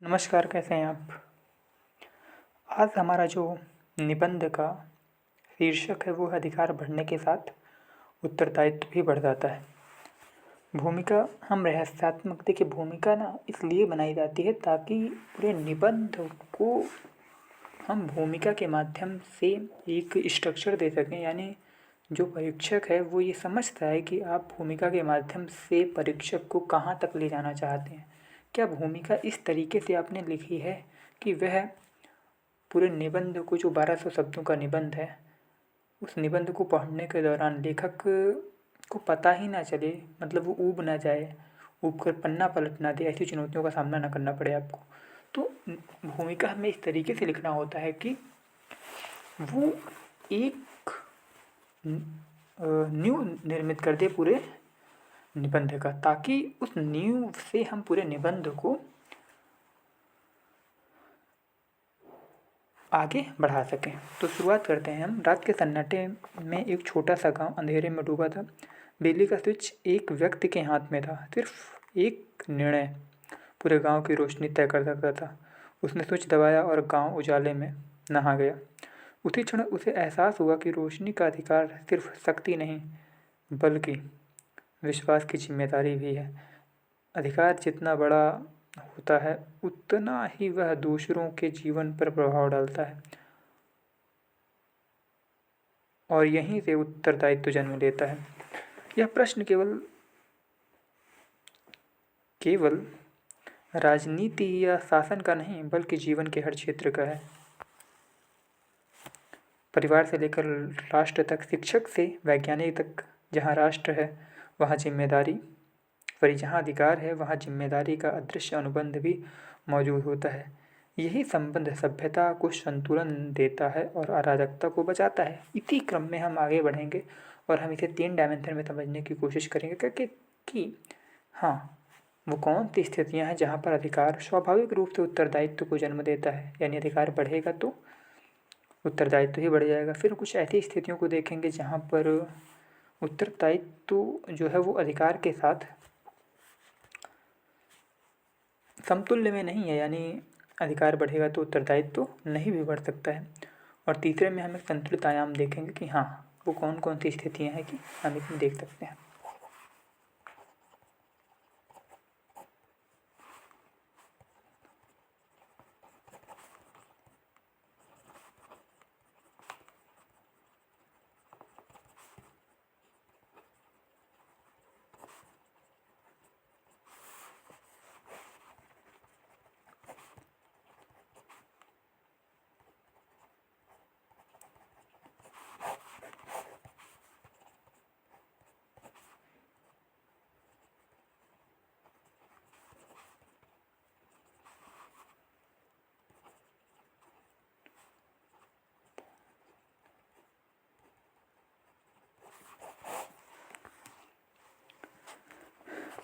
नमस्कार, कैसे हैं आप? आज हमारा जो निबंध का शीर्षक है वो है अधिकार बढ़ने के साथ उत्तरदायित्व भी बढ़ जाता है। भूमिका हम रहस्यात्मक देखिए भूमिका ना इसलिए बनाई जाती है ताकि पूरे निबंध को हम भूमिका के माध्यम से एक स्ट्रक्चर दे सकें। यानी जो परीक्षक है वो ये समझता है कि आप भूमिका के माध्यम से परीक्षक को कहाँ तक ले जाना चाहते हैं। क्या भूमिका इस तरीके से आपने लिखी है कि वह पूरे निबंध को जो 1200 शब्दों का निबंध है उस निबंध को पढ़ने के दौरान लेखक को पता ही ना चले, मतलब वो ऊब ना जाए, ऊब कर पन्ना पलट ना दे, ऐसी चुनौतियों का सामना ना करना पड़े आपको। तो भूमिका हमें इस तरीके से लिखना होता है कि वो एक नींव निर्मित कर दे पूरे निबंध का, ताकि उस नींव से हम पूरे निबंध को आगे बढ़ा सकें। तो शुरुआत करते हैं हम। रात के सन्नाटे में एक छोटा सा गांव अंधेरे में डूबा था। बिजली का स्विच एक व्यक्ति के हाथ में था। सिर्फ एक निर्णय पूरे गांव की रोशनी तय कर सकता था। उसने स्विच दबाया और गांव उजाले में नहा गया। उसी क्षण उसे एहसास हुआ कि रोशनी का अधिकार सिर्फ शक्ति नहीं बल्कि विश्वास की जिम्मेदारी भी है। अधिकार जितना बड़ा होता है उतना ही वह दूसरों के जीवन पर प्रभाव डालता है और यहीं से उत्तरदायित्व जन्म लेता है। यह प्रश्न केवल केवल राजनीति या शासन का नहीं बल्कि जीवन के हर क्षेत्र का है। परिवार से लेकर राष्ट्र तक, शिक्षक से वैज्ञानिक तक, जहाँ राष्ट्र है वहाँ जिम्मेदारी, पर जहाँ अधिकार है वहाँ जिम्मेदारी का अदृश्य अनुबंध भी मौजूद होता है। यही संबंध सभ्यता को संतुलन देता है और अराजकता को बचाता है। इसी क्रम में हम आगे बढ़ेंगे और हम इसे 3 डायमेंशन में समझने की कोशिश करेंगे कि हाँ, वो कौन सी स्थितियाँ हैं जहाँ पर अधिकार स्वाभाविक रूप से उत्तरदायित्व को जन्म देता है। यानी अधिकार बढ़ेगा तो उत्तरदायित्व ही बढ़ जाएगा। फिर कुछ ऐसी स्थितियों को देखेंगे जहाँ पर उत्तरदायित्व जो है वो अधिकार के साथ समतुल्य में नहीं है, यानी अधिकार बढ़ेगा तो उत्तरदायित्व नहीं भी बढ़ सकता है। और तीसरे में हम एक संतुलित आयाम देखेंगे कि हाँ, वो कौन कौन सी स्थितियाँ हैं कि हम इसमें देख सकते हैं।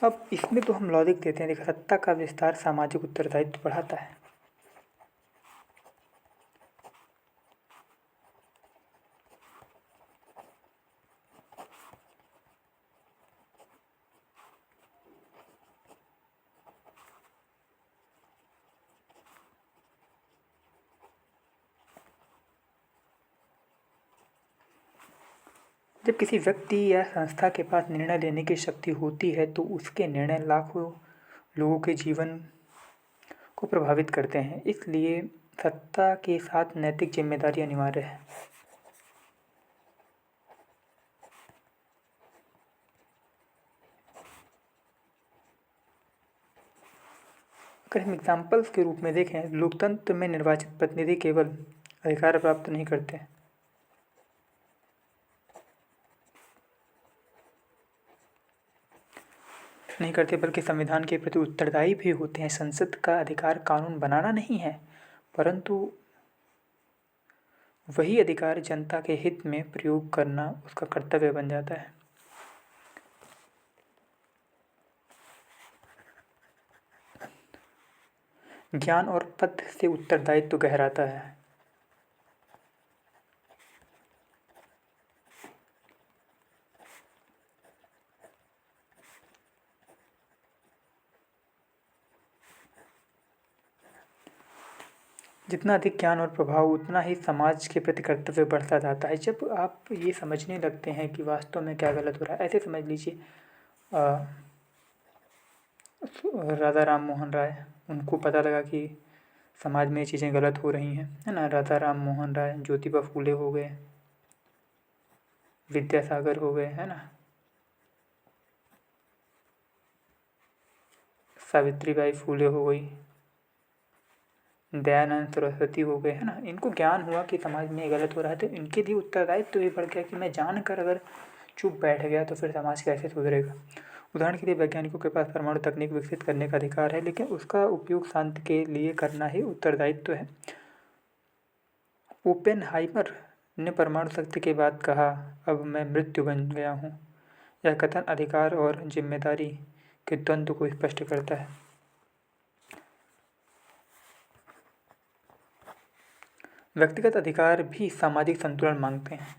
अब इसमें तो हम लॉजिक देते हैं। देखो, सत्ता का विस्तार सामाजिक उत्तरदायित्व बढ़ाता है। जब किसी व्यक्ति या संस्था के पास निर्णय लेने की शक्ति होती है तो उसके निर्णय लाखों लोगों के जीवन को प्रभावित करते हैं। इसलिए सत्ता के साथ नैतिक जिम्मेदारी अनिवार्य है। अगर हम एग्जाम्पल्स के रूप में देखें, लोकतंत्र में निर्वाचित प्रतिनिधि केवल अधिकार प्राप्त नहीं करते बल्कि संविधान के प्रति उत्तरदायी भी होते हैं। संसद का अधिकार कानून बनाना नहीं है, परंतु वही अधिकार जनता के हित में प्रयोग करना उसका कर्तव्य बन जाता है। ज्ञान और पद से उत्तरदायित्व गहराता है। जितना अधिक ज्ञान और प्रभाव उतना ही समाज के प्रति कर्तव्य बढ़ता जाता है। जब आप ये समझने लगते हैं कि वास्तव में क्या गलत हो रहा है, ऐसे समझ लीजिए राधा राम मोहन राय, उनको पता लगा कि समाज में ये चीज़ें गलत हो रही हैं, है ना। राधा राम मोहन राय, ज्योतिबा फूले हो गए, विद्यासागर हो गए, है ना, सावित्रीबाई फूले हो गई, दयानंद सरस्वती हो गए, है ना। इनको ज्ञान हुआ कि समाज में ये गलत हो रहा है, तो इनके लिए उत्तरदायित्व तो ये बढ़ गया कि मैं जानकर अगर चुप बैठ गया तो फिर समाज कैसे सुधरेगा। उदाहरण के लिए वैज्ञानिकों के पास परमाणु तकनीक विकसित करने का अधिकार है, लेकिन उसका उपयोग शांति के लिए करना ही उत्तरदायित्व है। ओपेनहाइमर ने परमाणु शक्ति के बाद कहा, अब मैं मृत्यु बन गया हूँ। यह कथन अधिकार और जिम्मेदारी के द्वंद्व को स्पष्ट करता है। व्यक्तिगत अधिकार भी सामाजिक संतुलन मांगते हैं।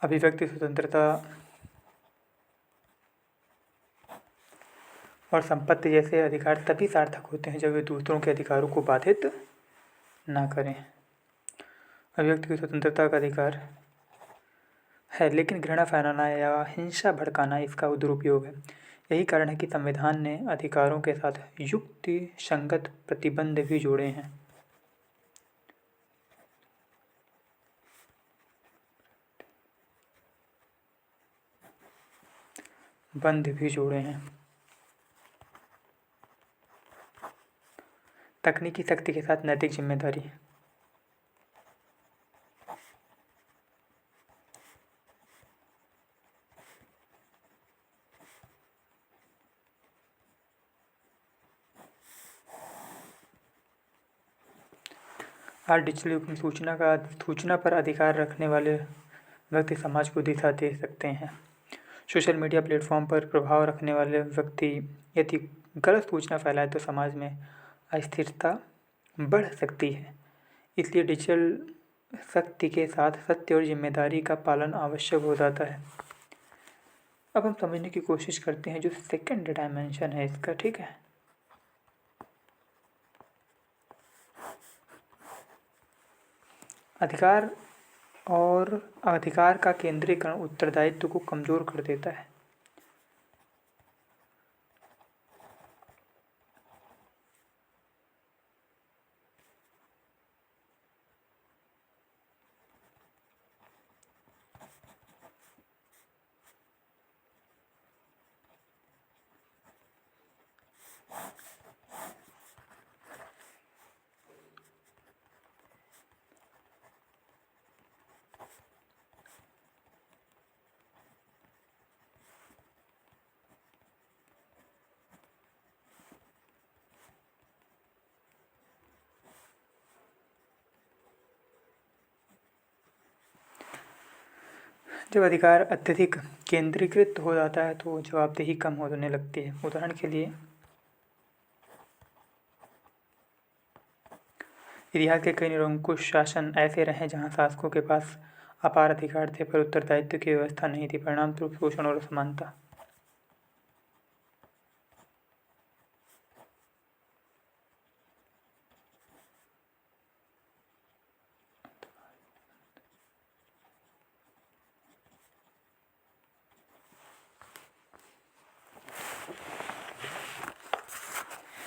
अभिव्यक्ति स्वतंत्रता और संपत्ति जैसे अधिकार तभी सार्थक होते हैं जब वे दूसरों के अधिकारों को बाधित ना करें। अभिव्यक्ति की स्वतंत्रता का अधिकार है, लेकिन घृणा फैलाना या हिंसा भड़काना इसका दुरुपयोग है। यही कारण है कि संविधान ने अधिकारों के साथ युक्ति संगत प्रतिबंध भी जोड़े हैं। बंद भी जोड़े हैं। तकनीकी शक्ति के साथ नैतिक जिम्मेदारी। आज डिजिटल युग में सूचना पर अधिकार रखने वाले व्यक्ति समाज को दिशा दे सकते हैं। सोशल मीडिया प्लेटफॉर्म पर प्रभाव रखने वाले व्यक्ति यदि गलत सूचना फैलाए तो समाज में अस्थिरता बढ़ सकती है। इसलिए डिजिटल शक्ति के साथ सत्य और जिम्मेदारी का पालन आवश्यक हो जाता है। अब हम समझने की कोशिश करते हैं जो सेकंड डायमेंशन है इसका, ठीक है। अधिकार और अधिकार का केंद्रीकरण उत्तरदायित्व को कमजोर कर देता है। जब अधिकार अत्यधिक केंद्रीकृत हो जाता है तो जवाबदेही कम होने लगती है। उदाहरण के लिए इतिहास के कई निरंकुश शासन ऐसे रहे जहां शासकों के पास अपार अधिकार थे पर उत्तरदायित्व की व्यवस्था नहीं थी। परिणामस्वरूप शोषण और असमानता।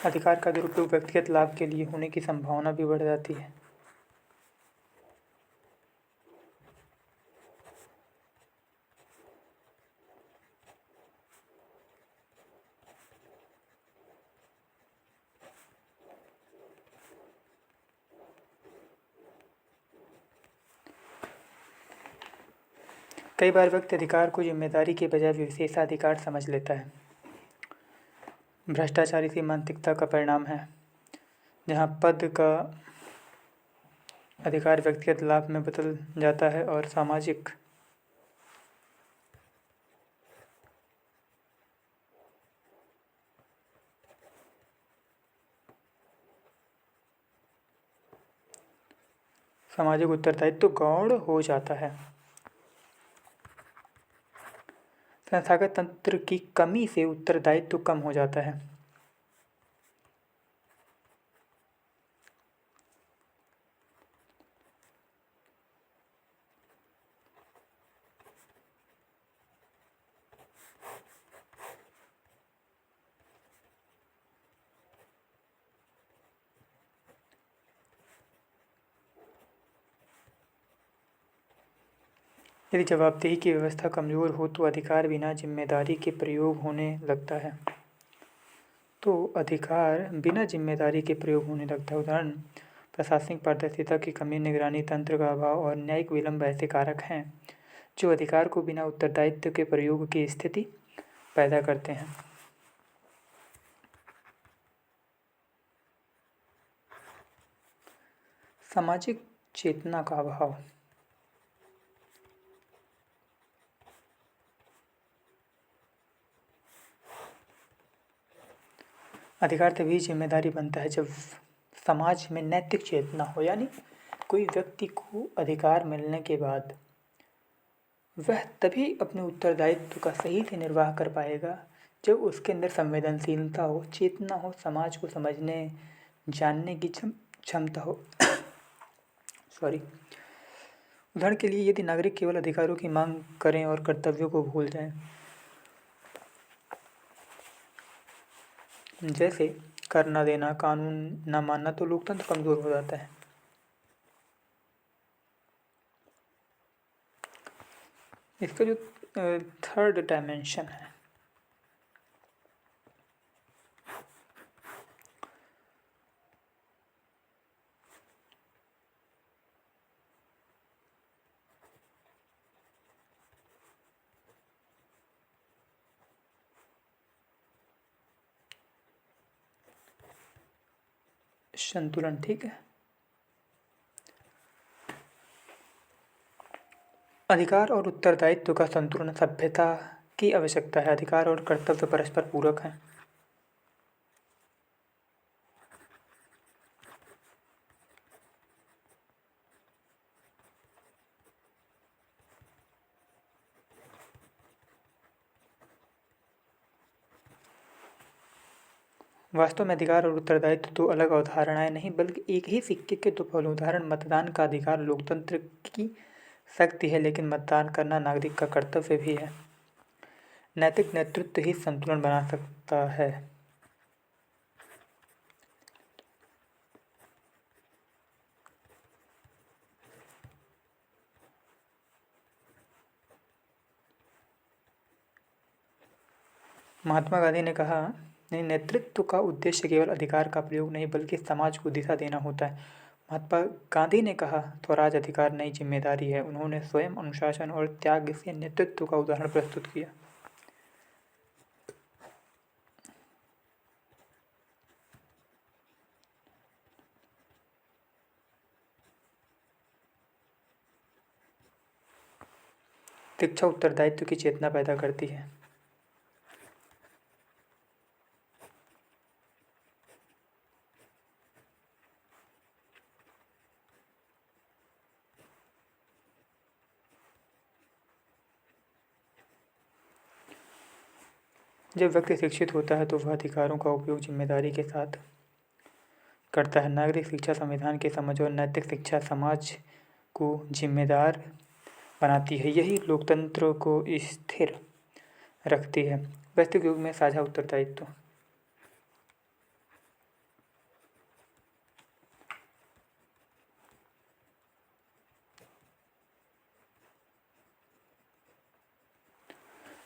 अधिकार का दुरुपयोग व्यक्तिगत लाभ के लिए होने की संभावना भी बढ़ जाती है। कई बार व्यक्ति अधिकार को जिम्मेदारी के बजाय विशेषाधिकार समझ लेता है। भ्रष्टाचार इसी मानसिकता का परिणाम है, जहाँ पद का अधिकार व्यक्तिगत लाभ में बदल जाता है और सामाजिक सामाजिक उत्तरदायित्व तो गौण हो जाता है। संस्थागत तंत्र की कमी से उत्तरदायित्व तो कम हो जाता है। यदि जवाबदेही की व्यवस्था कमजोर हो तो अधिकार बिना जिम्मेदारी के प्रयोग होने लगता है। उदाहरण प्रशासनिक पारदर्शिता की कमी, निगरानी तंत्र का अभाव और न्यायिक विलंब ऐसे कारक हैं जो अधिकार को बिना उत्तरदायित्व के प्रयोग की स्थिति पैदा करते हैं। सामाजिक चेतना का अभाव। अधिकार तभी जिम्मेदारी बनता है जब समाज में नैतिक चेतना हो, यानी कोई व्यक्ति को अधिकार मिलने के बाद वह तभी अपने उत्तरदायित्व का सही से निर्वाह कर पाएगा जब उसके अंदर संवेदनशीलता हो, चेतना हो, समाज को समझने जानने की क्षमता हो। सॉरी। उदाहरण के लिए यदि नागरिक केवल अधिकारों की मांग करें और कर्तव्यों को भूल जाएं, जैसे कर न देना, कानून न मानना, तो लोकतंत्र कमजोर हो जाता है। इसका जो थर्ड डायमेंशन है, संतुलन, ठीक है। अधिकार और उत्तरदायित्व का संतुलन सभ्यता की आवश्यकता है। अधिकार और कर्तव्य परस्पर पूरक हैं। वास्तव में अधिकार और उत्तरदायित्व दो अलग अवधारणाएं नहीं बल्कि एक ही सिक्के के दो पहलू। उदाहरण, मतदान का अधिकार लोकतंत्र की शक्ति है, लेकिन मतदान करना नागरिक का कर्तव्य भी है। नैतिक नेतृत्व ही संतुलन बना सकता है। महात्मा गांधी ने कहा, नहीं, नेतृत्व का उद्देश्य केवल अधिकार का प्रयोग नहीं बल्कि समाज को दिशा देना होता है। महात्मा गांधी ने कहा, स्वराज अधिकार नहीं जिम्मेदारी है। उन्होंने स्वयं अनुशासन और त्याग से नेतृत्व का उदाहरण प्रस्तुत किया। शिक्षा उत्तरदायित्व की चेतना पैदा करती है। जब व्यक्ति शिक्षित होता है तो वह अधिकारों का उपयोग जिम्मेदारी के साथ करता है। नागरिक शिक्षा संविधान की समझ और नैतिक शिक्षा समाज को जिम्मेदार बनाती है। यही लोकतंत्र को स्थिर रखती है। वैश्विक युग में साझा उत्तरदायित्व।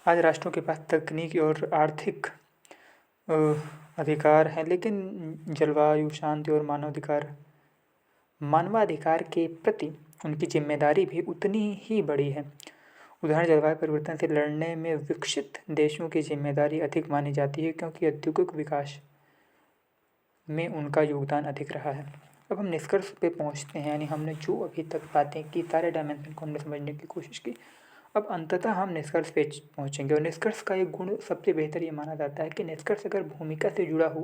आज राष्ट्रों के पास तकनीकी और आर्थिक अधिकार हैं, लेकिन जलवायु, शांति और मानवाधिकार के प्रति उनकी जिम्मेदारी भी उतनी ही बड़ी है। उदाहरण, जलवायु परिवर्तन से लड़ने में विकसित देशों की जिम्मेदारी अधिक मानी जाती है क्योंकि औद्योगिक विकास में उनका योगदान अधिक रहा है। अब हम निष्कर्ष पे पहुंचते हैं, यानी हमने जो अभी तक बातें की, सारे डायमेंशन को हमने समझने की कोशिश की। अब अंततः हम निष्कर्ष पे पहुंचेंगे और निष्कर्ष का एक गुण सबसे बेहतर ये माना जाता है कि निष्कर्ष अगर भूमिका से जुड़ा हो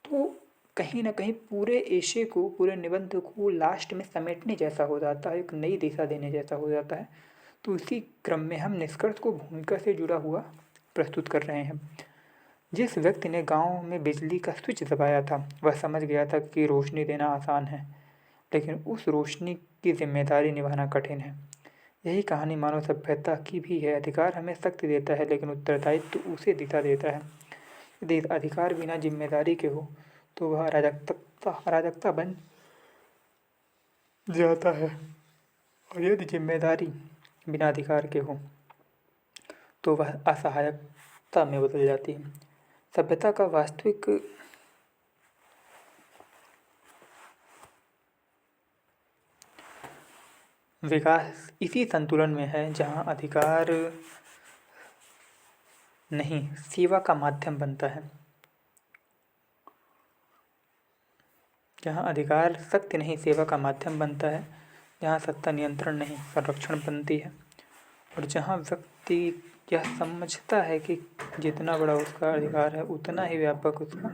तो कहीं न कहीं पूरे एशे को, पूरे निबंध को लास्ट में समेटने जैसा हो जाता है, एक नई दिशा देने जैसा हो जाता है। तो इसी क्रम में हम निष्कर्ष को भूमिका से जुड़ा हुआ प्रस्तुत कर रहे हैं। जिस व्यक्ति ने गाँव में बिजली का स्विच दबाया था, वह समझ गया था कि रोशनी देना आसान है, लेकिन उस रोशनी की ज़िम्मेदारी निभाना कठिन है। यही कहानी मानव सभ्यता की भी है। अधिकार हमें शक्ति देता है, लेकिन उत्तरदायित्व उसे दिशा देता है। यदि अधिकार बिना जिम्मेदारी के हो, तो वह अराजकता बन जाता है, और यदि जिम्मेदारी बिना अधिकार के हो, तो वह असहायकता में बदल जाती है। सभ्यता का वास्तविक विकास इसी संतुलन में है, जहाँ अधिकार नहीं सेवा का माध्यम बनता है। जहाँ अधिकार शक्ति नहीं सेवा का माध्यम बनता है, जहाँ सत्ता नियंत्रण नहीं संरक्षण बनती है, और जहाँ व्यक्ति यह समझता है कि जितना बड़ा उसका अधिकार है, उतना ही व्यापक उसका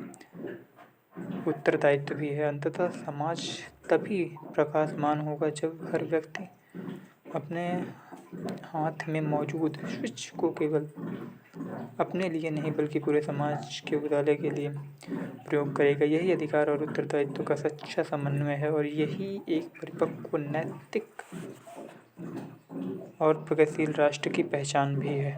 उत्तरदायित्व भी है। अंततः समाज तभी प्रकाशमान होगा जब हर व्यक्ति अपने हाथ में मौजूद स्विच को केवल अपने लिए नहीं, बल्कि पूरे समाज के उजाले के लिए प्रयोग करेगा। यही अधिकार और उत्तरदायित्व का सच्चा समन्वय है, और यही एक परिपक्व, नैतिक और प्रगतिशील राष्ट्र की पहचान भी है।